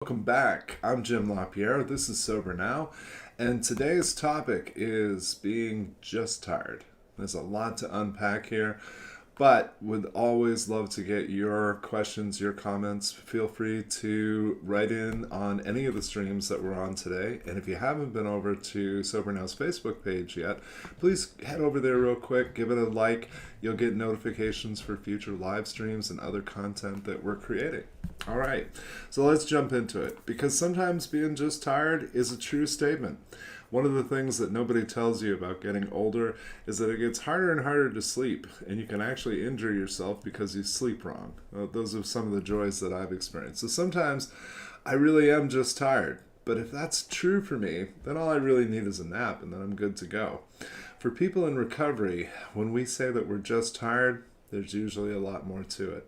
Welcome back. I'm Jim LaPierre. This is Sober Now, and today's topic is being just tired. There's a lot to unpack here, but would always love to get your questions, your comments. Feel free to write in on any of the streams that we're on today. And if you haven't been over to Sober Now's Facebook page yet, please head over there real quick, give it a like. You'll get notifications for future live streams and other content that we're creating. All right, so let's jump into it, because sometimes being just tired is a true statement. One of the things that nobody tells you about getting older is that it gets harder and harder to sleep, and you can actually injure yourself because you sleep wrong. Those are some of the joys that I've experienced. So sometimes I really am just tired, but if that's true for me, then all I really need is a nap, and then I'm good to go. For people in recovery, when we say that we're just tired, there's usually a lot more to it.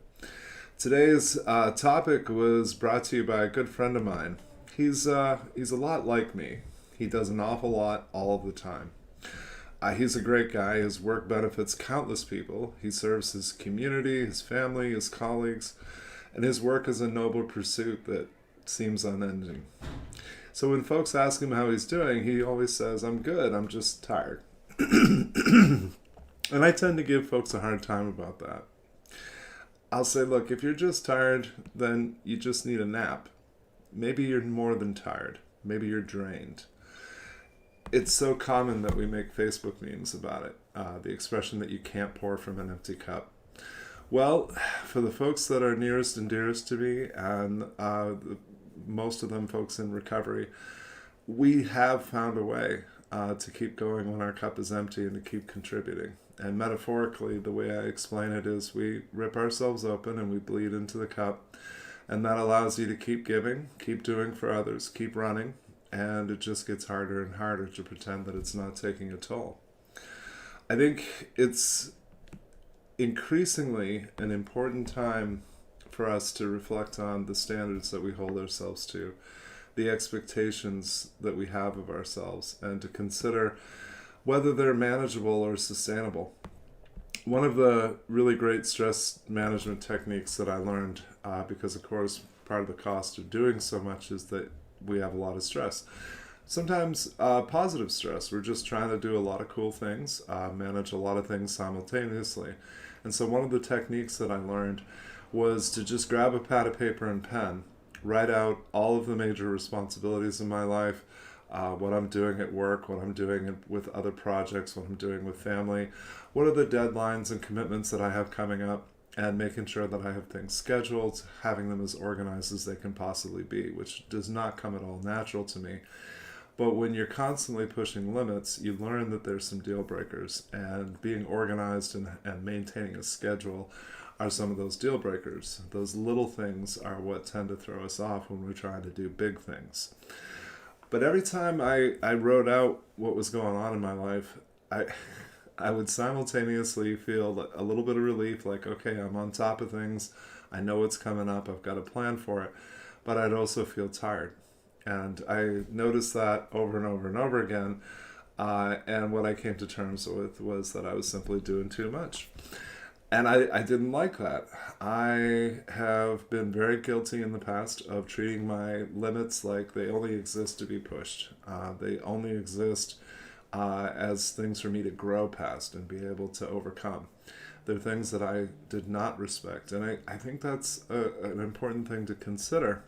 Today's topic was brought to you by a good friend of mine. He's a lot like me. He does an awful lot all of the time. He's a great guy. His work benefits countless people. He serves his community, his family, his colleagues, and his work is a noble pursuit that seems unending. So when folks ask him how he's doing, he always says, "I'm good, I'm just tired." And I tend to give folks a hard time about that. I'll say, look, if you're just tired, then you just need a nap. Maybe you're more than tired. Maybe you're drained. It's so common that we make Facebook memes about it. The expression that you can't pour from an empty cup. Well, for the folks that are nearest and dearest to me, and most of them folks in recovery, we have found a way to keep going when our cup is empty and to keep contributing. And metaphorically, the way I explain it is we rip ourselves open and we bleed into the cup. And that allows you to keep giving, keep doing for others, keep running. And it just gets harder and harder to pretend that it's not taking a toll. I think it's increasingly an important time for us to reflect on the standards that we hold ourselves to, the expectations that we have of ourselves, and to consider whether they're manageable or sustainable. One of the really great stress management techniques that I learned, because of course part of the cost of doing so much is that we have a lot of stress. Sometimes positive stress. We're just trying to do a lot of cool things, manage a lot of things simultaneously. And so one of the techniques that I learned was to just grab a pad of paper and pen, write out all of the major responsibilities in my life, what I'm doing at work, what I'm doing with other projects, what I'm doing with family, what are the deadlines and commitments that I have coming up, and making sure that I have things scheduled, having them as organized as they can possibly be, which does not come at all natural to me. But when you're constantly pushing limits, you learn that there's some deal breakers, and being organized and maintaining a schedule are some of those deal breakers. Those little things are what tend to throw us off when we're trying to do big things. But every time I wrote out what was going on in my life, I would simultaneously feel a little bit of relief, like, okay, I'm on top of things, I know what's coming up, I've got a plan for it, but I'd also feel tired. And I noticed that over and over and over again, and what I came to terms with was that I was simply doing too much. And I didn't like that. I have been very guilty in the past of treating my limits like they only exist to be pushed. They only exist as things for me to grow past and be able to overcome. They're things that I did not respect. And I think that's an important thing to consider,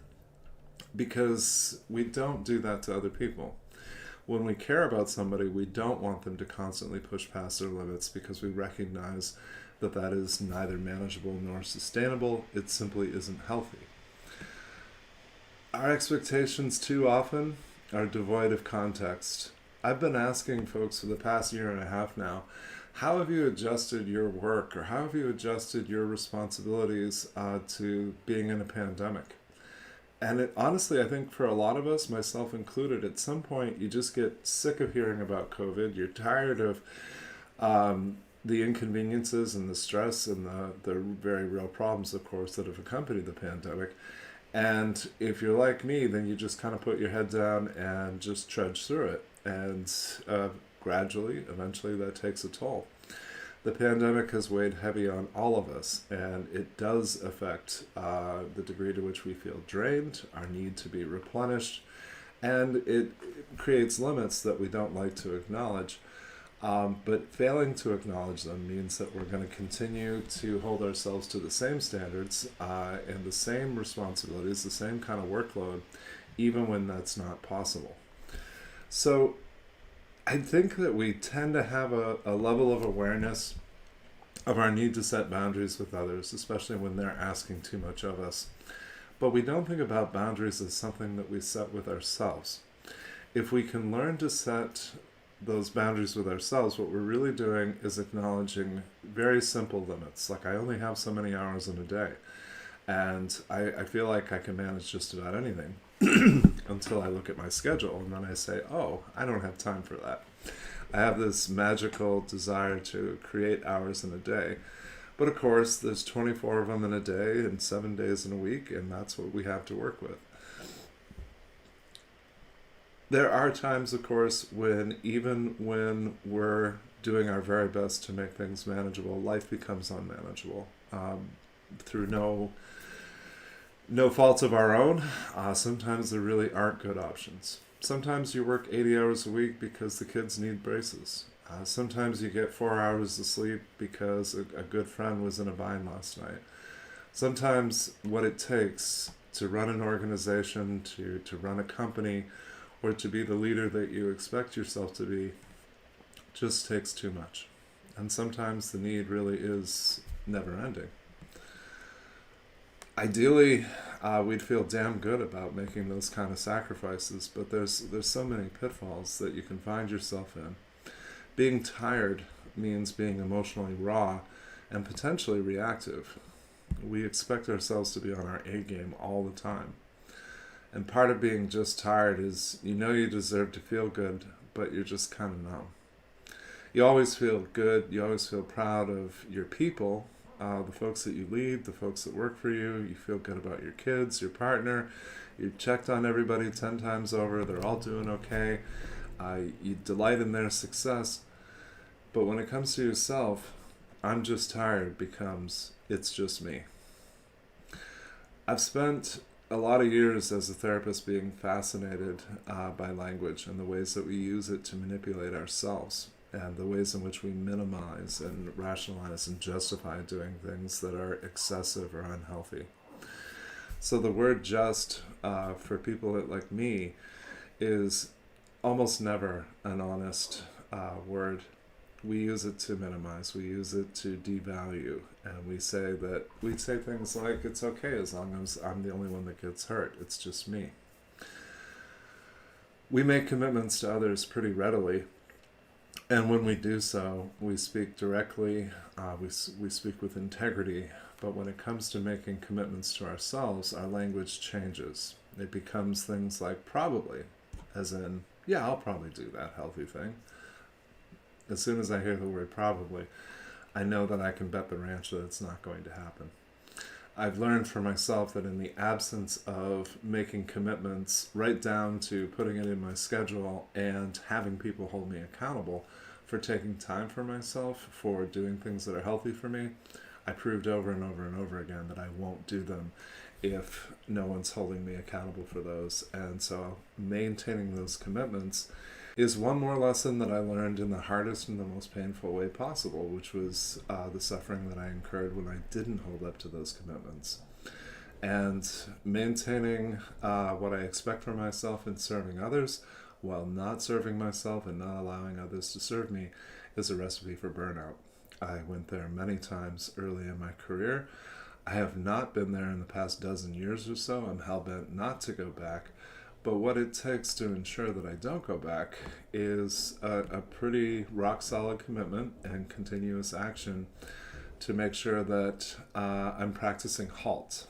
because we don't do that to other people. When we care about somebody, we don't want them to constantly push past their limits, because we recognize that is neither manageable nor sustainable. It simply isn't healthy. Our expectations too often are devoid of context. I've been asking folks for the past year and a half now, how have you adjusted your work, or how have you adjusted your responsibilities to being in a pandemic? And honestly, I think for a lot of us, myself included, at some point you just get sick of hearing about COVID. You're tired of the inconveniences and the stress and the very real problems, of course, that have accompanied the pandemic. And if you're like me, then you just kind of put your head down and just trudge through it. And gradually, eventually, that takes a toll. The pandemic has weighed heavy on all of us, and it does affect the degree to which we feel drained, our need to be replenished, and it creates limits that we don't like to acknowledge. But failing to acknowledge them means that we're going to continue to hold ourselves to the same standards and the same responsibilities, the same kind of workload, even when that's not possible. So I think that we tend to have a level of awareness of our need to set boundaries with others, especially when they're asking too much of us. But we don't think about boundaries as something that we set with ourselves. If we can learn to set those boundaries with ourselves, what we're really doing is acknowledging very simple limits. Like, I only have so many hours in a day, and I feel like I can manage just about anything until I look at my schedule, and then I say, oh, I don't have time for that. I have this magical desire to create hours in a day. But of course, there's 24 of them in a day and 7 days in a week, and that's what we have to work with. There are times, of course, when even when we're doing our very best to make things manageable, life becomes unmanageable through no fault of our own. Sometimes there really aren't good options. Sometimes you work 80 hours a week because the kids need braces. Sometimes you get 4 hours of sleep because a good friend was in a bind last night. Sometimes what it takes to run an organization, to run a company, or to be the leader that you expect yourself to be, just takes too much. And sometimes the need really is never ending. Ideally, we'd feel damn good about making those kind of sacrifices, but there's so many pitfalls that you can find yourself in. Being tired means being emotionally raw and potentially reactive. We expect ourselves to be on our A game all the time. And part of being just tired is, you know, you deserve to feel good, but you're just kind of numb. You always feel good, you always feel proud of your people, the folks that you lead, the folks that work for you. You feel good about your kids, your partner. You've checked on everybody 10 times over, they're all doing okay. You delight in their success. But when it comes to yourself, I'm just tired becomes, it's just me. I've spent a lot of years as a therapist being fascinated by language and the ways that we use it to manipulate ourselves, and the ways in which we minimize and rationalize and justify doing things that are excessive or unhealthy. So the word just, for people like me, is almost never an honest word. We use it to minimize, we use it to devalue, and we say things like, it's okay as long as I'm the only one that gets hurt, it's just me. We make commitments to others pretty readily, and when we do so, we speak directly, we speak with integrity, but when it comes to making commitments to ourselves, our language changes. It becomes things like probably, as in, yeah, I'll probably do that healthy thing. As soon as I hear the word probably, I know that I can bet the ranch that it's not going to happen. I've learned for myself that in the absence of making commitments, right down to putting it in my schedule and having people hold me accountable for taking time for myself, for doing things that are healthy for me, I proved over and over and over again that I won't do them if no one's holding me accountable for those. And so maintaining those commitments is one more lesson that I learned in the hardest and the most painful way possible, which was the suffering that I incurred when I didn't hold up to those commitments. And maintaining what I expect from myself in serving others while not serving myself and not allowing others to serve me is a recipe for burnout. I went there many times early in my career. I have not been there in the past dozen years or so. I'm hell-bent not to go back. But what it takes to ensure that I don't go back is a pretty rock-solid commitment and continuous action to make sure that I'm practicing HALT.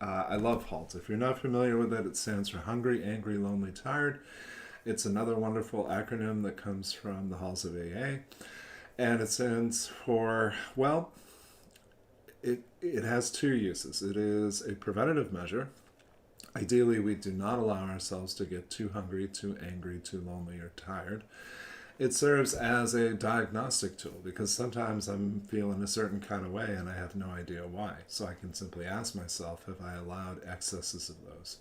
I love HALT. If you're not familiar with it, it stands for Hungry, Angry, Lonely, Tired. It's another wonderful acronym that comes from the halls of AA. And it stands for, well, it has two uses. It is a preventative measure. Ideally, we do not allow ourselves to get too hungry, too angry, too lonely, or tired. It serves as a diagnostic tool because sometimes I'm feeling a certain kind of way and I have no idea why. So I can simply ask myself, have I allowed excesses of those?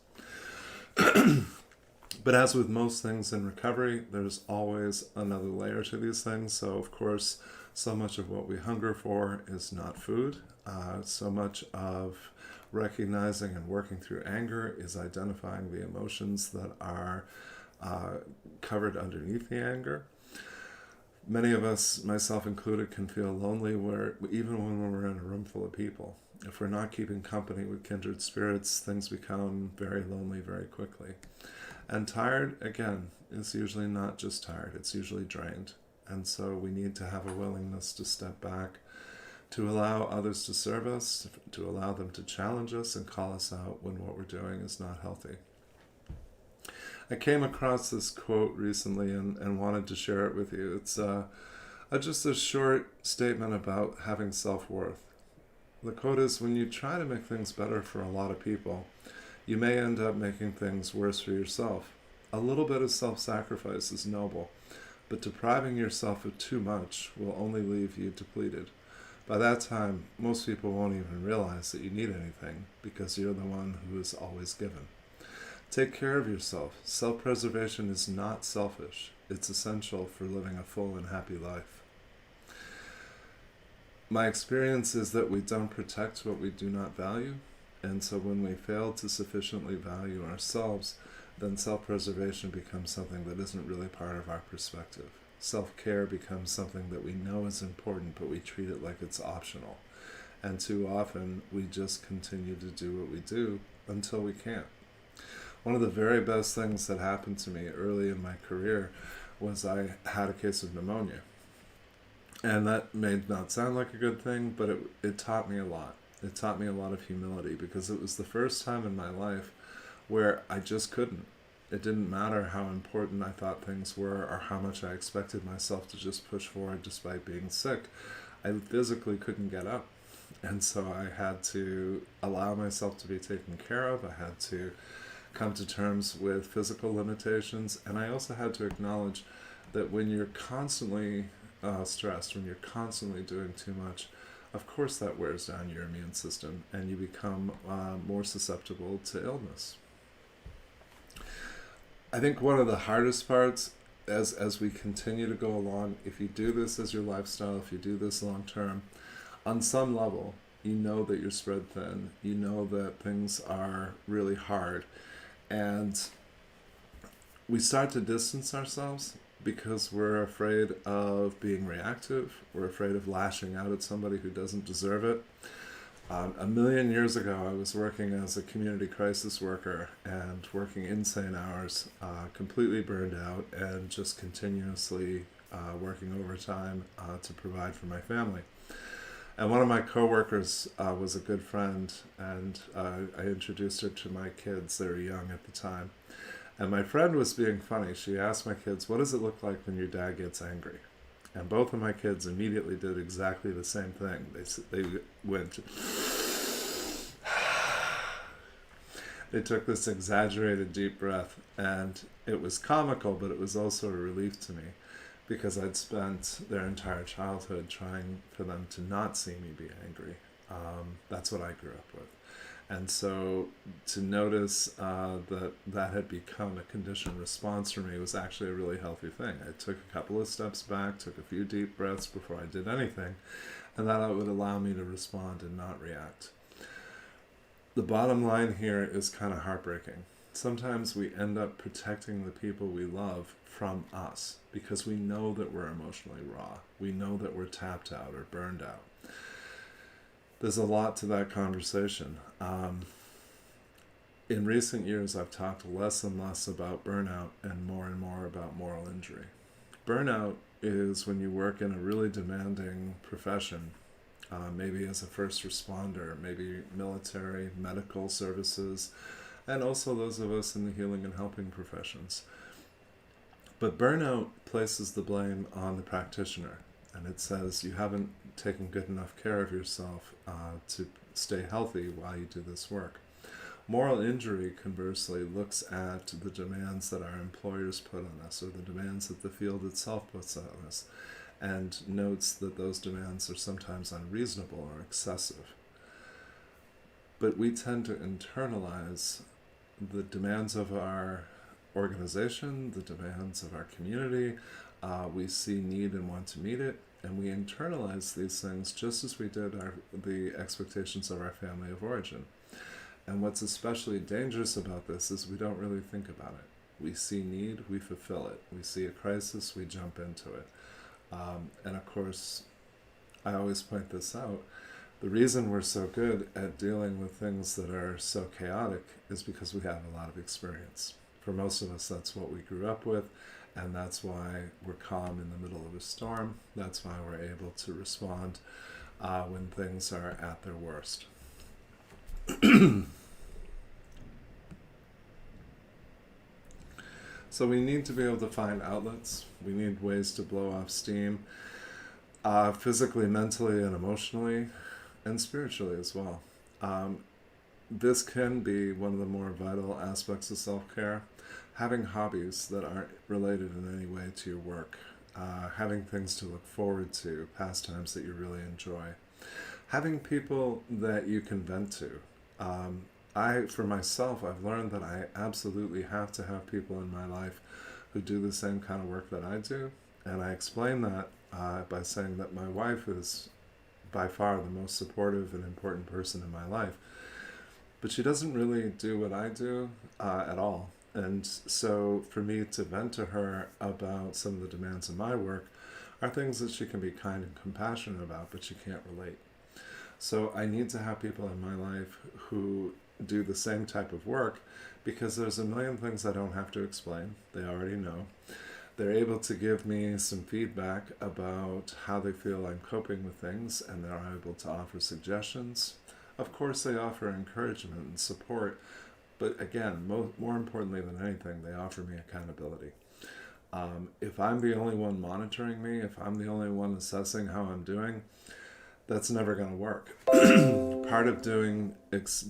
But as with most things in recovery, there's always another layer to these things. So, of course, so much of what we hunger for is not food. So much of recognizing and working through anger is identifying the emotions that are covered underneath the anger. Many of us, myself included, can feel lonely even when we're in a room full of people. If we're not keeping company with kindred spirits, things become very lonely very quickly. And tired, again, is usually not just tired, it's usually drained. And so we need to have a willingness to step back, to allow others to serve us, to allow them to challenge us and call us out when what we're doing is not healthy. I came across this quote recently and wanted to share it with you. It's just a short statement about having self-worth. The quote is, when you try to make things better for a lot of people, you may end up making things worse for yourself. A little bit of self-sacrifice is noble, but depriving yourself of too much will only leave you depleted. By that time, most people won't even realize that you need anything because you're the one who is always given. Take care of yourself. Self-preservation is not selfish. It's essential for living a full and happy life. My experience is that we don't protect what we do not value, and so when we fail to sufficiently value ourselves, then self-preservation becomes something that isn't really part of our perspective. Self-care becomes something that we know is important, but we treat it like it's optional. And too often, we just continue to do what we do until we can't. One of the very best things that happened to me early in my career was I had a case of pneumonia. And that may not sound like a good thing, but it taught me a lot. It taught me a lot of humility because it was the first time in my life where I just couldn't. It didn't matter how important I thought things were or how much I expected myself to just push forward despite being sick. I physically couldn't get up. And so I had to allow myself to be taken care of. I had to come to terms with physical limitations. And I also had to acknowledge that when you're constantly stressed, when you're constantly doing too much, of course that wears down your immune system and you become more susceptible to illness. I think one of the hardest parts as we continue to go along, if you do this as your lifestyle, if you do this long term, on some level, you know that you're spread thin, you know that things are really hard, and we start to distance ourselves because we're afraid of being reactive, we're afraid of lashing out at somebody who doesn't deserve it. A million years ago, I was working as a community crisis worker and working insane hours, completely burned out, and just continuously working overtime to provide for my family. And one of my coworkers was a good friend, and I introduced her to my kids. They were young at the time. And my friend was being funny. She asked my kids, what does it look like when your dad gets angry? And both of my kids immediately did exactly the same thing. They went, they took this exaggerated deep breath, and it was comical, but it was also a relief to me because I'd spent their entire childhood trying for them to not see me be angry. That's what I grew up with. And so to notice that had become a conditioned response for me was actually a really healthy thing. I took a couple of steps back, took a few deep breaths before I did anything, and that would allow me to respond and not react. The bottom line here is kind of heartbreaking. Sometimes we end up protecting the people we love from us because we know that we're emotionally raw. We know that we're tapped out or burned out. There's a lot to that conversation. In recent years, I've talked less and less about burnout and more about moral injury. Burnout is when you work in a really demanding profession, maybe as a first responder, maybe military, medical services, and also those of us in the healing and helping professions. But burnout places the blame on the practitioner. And it says you haven't taken good enough care of yourself to stay healthy while you do this work. Moral injury, conversely, looks at the demands that our employers put on us, or the demands that the field itself puts on us, and notes that those demands are sometimes unreasonable or excessive. But we tend to internalize the demands of our organization, the demands of our community. We see need and want to meet it, and we internalize these things just as we did the expectations of our family of origin. And what's especially dangerous about this is we don't really think about it. We see need, we fulfill it. We see a crisis, we jump into it. And of course, I always point this out, the reason we're so good at dealing with things that are so chaotic is because we have a lot of experience. For most of us, that's what we grew up with, and that's why we're calm in the middle of a storm. That's why we're able to respond when things are at their worst. So we need to be able to find outlets. We need ways to blow off steam, physically, mentally, and emotionally, and spiritually as well. This can be one of the more vital aspects of self-care. Having hobbies that aren't related in any way to your work, having things to look forward to, pastimes that you really enjoy, having people that you can vent to. For myself, I've learned that I absolutely have to have people in my life who do the same kind of work that I do. And I explain that by saying that my wife is by far the most supportive and important person in my life. But she doesn't really do what I do at all. And so for me to vent to her about some of the demands of my work are things that she can be kind and compassionate about, but she can't relate. So I need to have people in my life who do the same type of work, because there's a million things I don't have to explain. They already know. They're able to give me some feedback about how they feel I'm coping with things, and they're able to offer suggestions. Of course, they offer encouragement and support, but again, more importantly than anything, they offer me accountability. If I'm the only one monitoring me, if I'm the only one assessing how I'm doing, that's never going to work. Part of doing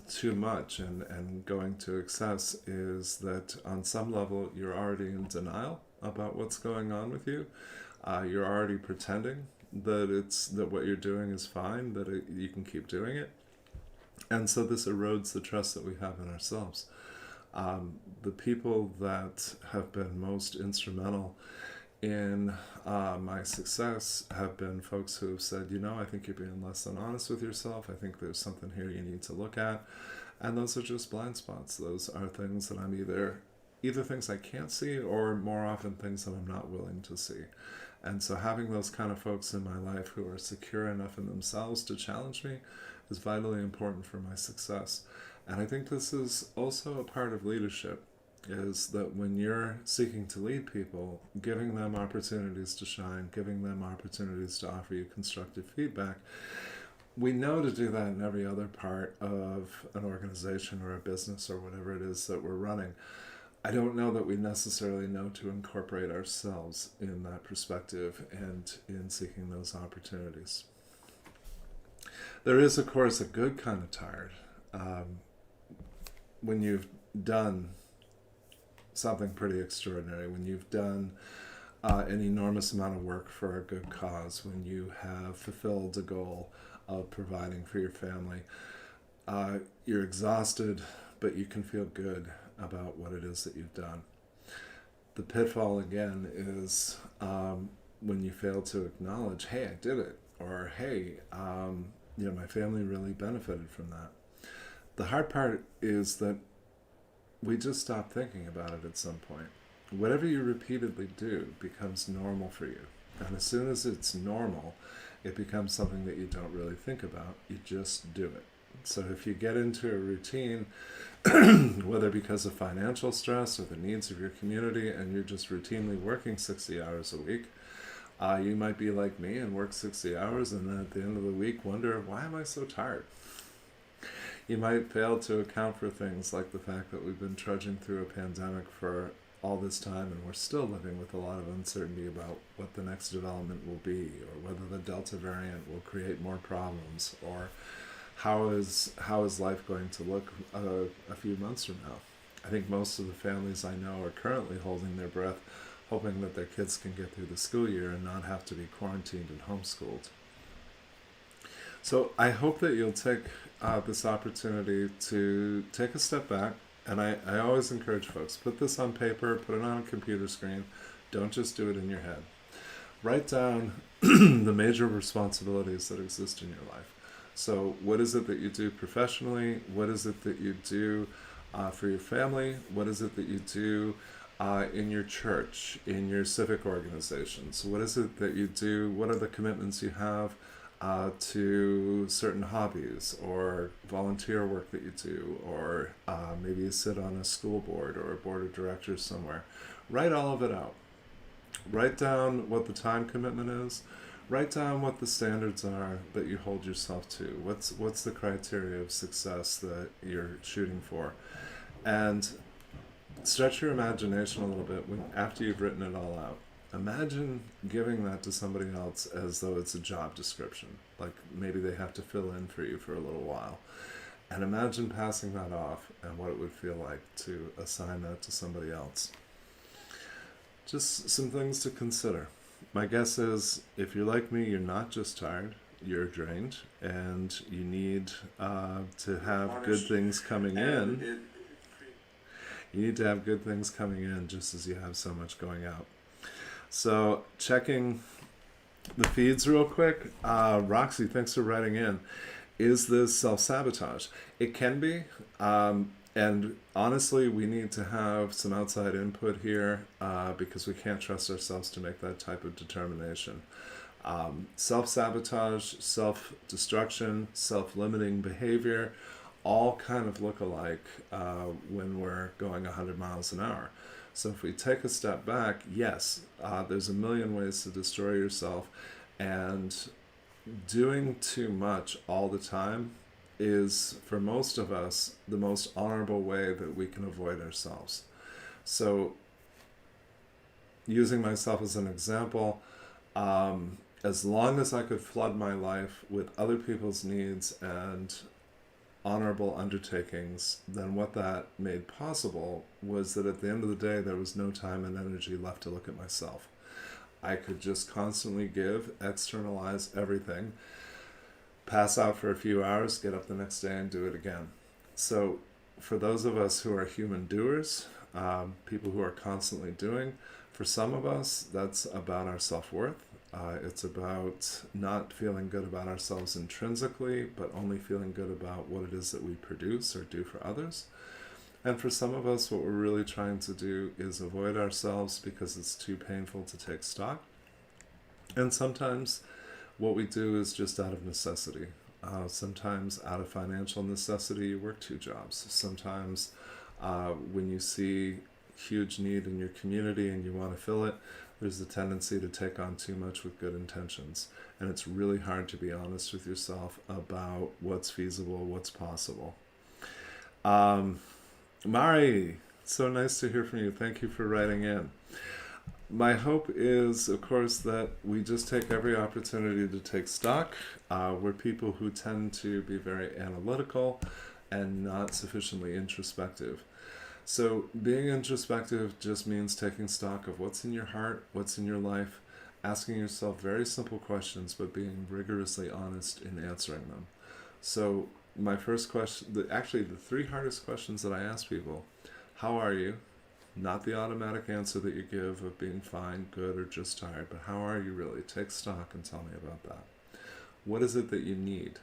too much and going to excess is that on some level you're already in denial about what's going on with you. You're already pretending that what you're doing is fine, that you can keep doing it. And so this erodes the trust that we have in ourselves. The people that have been most instrumental in my success have been folks who have said, I think you're being less than honest with yourself. I think there's something here you need to look at. And those are just blind spots. Those are things that I'm either things I can't see, or more often things that I'm not willing to see. And so having those kind of folks in my life who are secure enough in themselves to challenge me is vitally important for my success. And I think this is also a part of leadership, is that when you're seeking to lead people, giving them opportunities to shine, giving them opportunities to offer you constructive feedback. We know to do that in every other part of an organization or a business or whatever it is that we're running. I don't know that we necessarily know to incorporate ourselves in that perspective and in seeking those opportunities. There is, of course, a good kind of tired. When you've done something pretty extraordinary, when you've done an enormous amount of work for a good cause, when you have fulfilled a goal of providing for your family, you're exhausted, but you can feel good about what it is that you've done. The pitfall again is when you fail to acknowledge, hey, I did it, or hey, my family really benefited from that. The hard part is that we just stop thinking about it at some point. Whatever you repeatedly do becomes normal for you. And as soon as it's normal, it becomes something that you don't really think about. You just do it. So if you get into a routine, whether because of financial stress or the needs of your community, and you're just routinely working 60 hours a week, you might be like me and work 60 hours and then at the end of the week wonder, why am I so tired? You might fail to account for things like the fact that we've been trudging through a pandemic for all this time, and we're still living with a lot of uncertainty about what the next development will be, or whether the Delta variant will create more problems, or how is life going to look a few months from now? I think most of the families I know are currently holding their breath, hoping that their kids can get through the school year and not have to be quarantined and homeschooled. So I hope that you'll take this opportunity to take a step back. And I always encourage folks, put this on paper, put it on a computer screen. Don't just do it in your head. Write down the major responsibilities that exist in your life. So what is it that you do professionally? What is it that you do for your family? What is it that you do in your church, in your civic organizations? What is it that you do? What are the commitments you have to certain hobbies or volunteer work that you do, or maybe you sit on a school board or a board of directors somewhere? Write all of it out. Write down what the time commitment is. Write down what the standards are that you hold yourself to. What's the criteria of success that you're shooting for? And stretch your imagination a little bit after you've written it all out. Imagine giving that to somebody else as though it's a job description. Like maybe they have to fill in for you for a little while. And imagine passing that off and what it would feel like to assign that to somebody else. Just some things to consider. My guess is if you're like me, you're not just tired, you're drained, and you need to have good things coming in. You need to have good things coming in just as you have so much going out. So checking the feeds real quick. Roxy, thanks for writing in. Is this self-sabotage? It can be. And honestly, we need to have some outside input here because we can't trust ourselves to make that type of determination. Self-sabotage, self-destruction, self-limiting behavior all kind of look alike when we're going 100 miles an hour. So if we take a step back, yes, there's a million ways to destroy yourself, and doing too much all the time is, for most of us, the most honorable way that we can avoid ourselves. So using myself as an example, as long as I could flood my life with other people's needs and honorable undertakings, then what that made possible was that at the end of the day, there was no time and energy left to look at myself. I could just constantly give, externalize everything, pass out for a few hours, get up the next day and do it again. So for those of us who are human doers, people who are constantly doing, for some of us, that's about our self-worth. It's about not feeling good about ourselves intrinsically, but only feeling good about what it is that we produce or do for others. And for some of us, what we're really trying to do is avoid ourselves because it's too painful to take stock. And sometimes what we do is just out of necessity. Sometimes out of financial necessity, you work 2 jobs. Sometimes when you see huge need in your community and you want to fill it, there's a tendency to take on too much with good intentions. And it's really hard to be honest with yourself about what's feasible, what's possible. Mari, so nice to hear from you. Thank you for writing in. My hope is, of course, that we just take every opportunity to take stock. We're people who tend to be very analytical and not sufficiently introspective. So being introspective just means taking stock of what's in your heart, what's in your life, asking yourself very simple questions, but being rigorously honest in answering them. So my first question, actually the 3 hardest questions that I ask people: how are you? Not the automatic answer that you give of being fine, good, or just tired, but how are you really? Take stock and tell me about that. What is it that you need?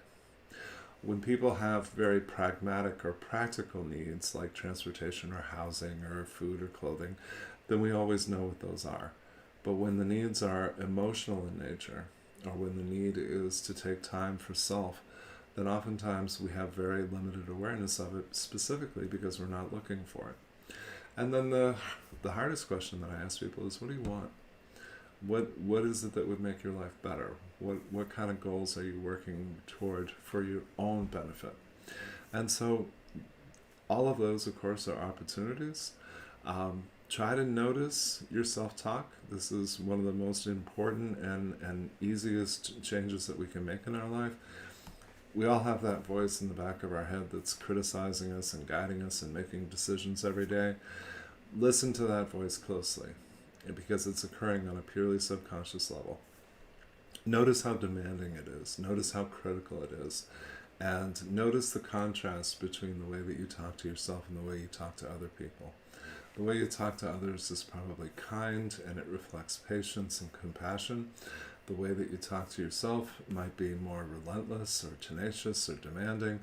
When people have very pragmatic or practical needs like transportation or housing or food or clothing, then we always know what those are. But when the needs are emotional in nature, or when the need is to take time for self, then oftentimes we have very limited awareness of it, specifically because we're not looking for it. And then the hardest question that I ask people is, what do you want? What is it that would make your life better? What kind of goals are you working toward for your own benefit? And so all of those, of course, are opportunities. Try to notice your self-talk. This is one of the most important and easiest changes that we can make in our life. we all have that voice in the back of our head that's criticizing us and guiding us and making decisions every day. Listen to that voice closely, because it's occurring on a purely subconscious level. Notice how demanding it is. Notice how critical it is. And notice the contrast between the way that you talk to yourself and the way you talk to other people. The way you talk to others is probably kind, and it reflects patience and compassion. The way that you talk to yourself might be more relentless or tenacious or demanding.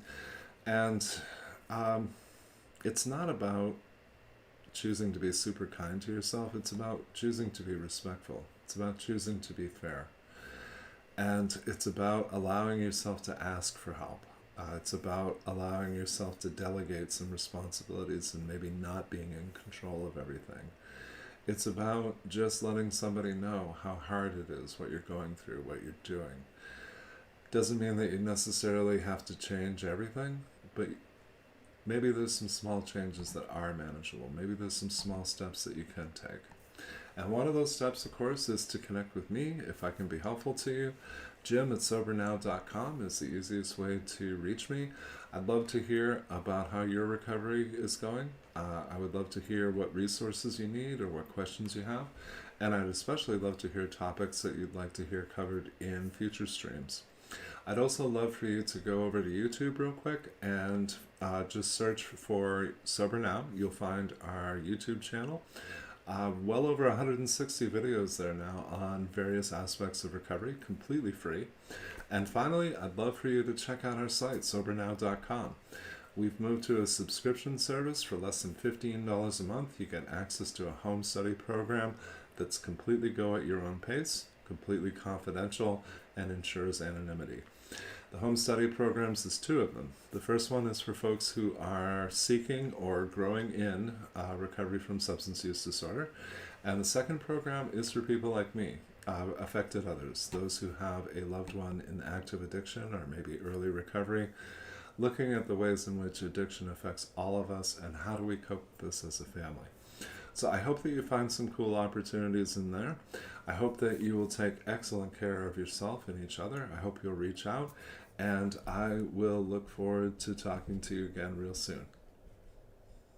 And it's not about choosing to be super kind to yourself. It's about choosing to be respectful. It's about choosing to be fair. And it's about allowing yourself to ask for help. It's about allowing yourself to delegate some responsibilities and maybe not being in control of everything. It's about just letting somebody know how hard it is, what you're going through, what you're doing. Doesn't mean that you necessarily have to change everything, but maybe there's some small changes that are manageable. Maybe there's some small steps that you can take. And one of those steps, of course, is to connect with me if I can be helpful to you. Jim@sobernow.com is the easiest way to reach me. I'd love to hear about how your recovery is going. I would love to hear what resources you need or what questions you have. And I'd especially love to hear topics that you'd like to hear covered in future streams. I'd also love for you to go over to YouTube real quick and just search for Sober Now. You'll find our YouTube channel. Well over 160 videos there now on various aspects of recovery, completely free. And finally, I'd love for you to check out our site, SoberNow.com. We've moved to a subscription service for less than $15 a month. You get access to a home study program that's completely go at your own pace, completely confidential, and ensures anonymity. The home study programs, there's two of them. The first one is for folks who are seeking or growing in recovery from substance use disorder. And the second program is for people like me, affected others, those who have a loved one in active addiction or maybe early recovery, looking at the ways in which addiction affects all of us and how do we cope with this as a family. So I hope that you find some cool opportunities in there. I hope that you will take excellent care of yourself and each other. I hope you'll reach out, and I will look forward to talking to you again real soon.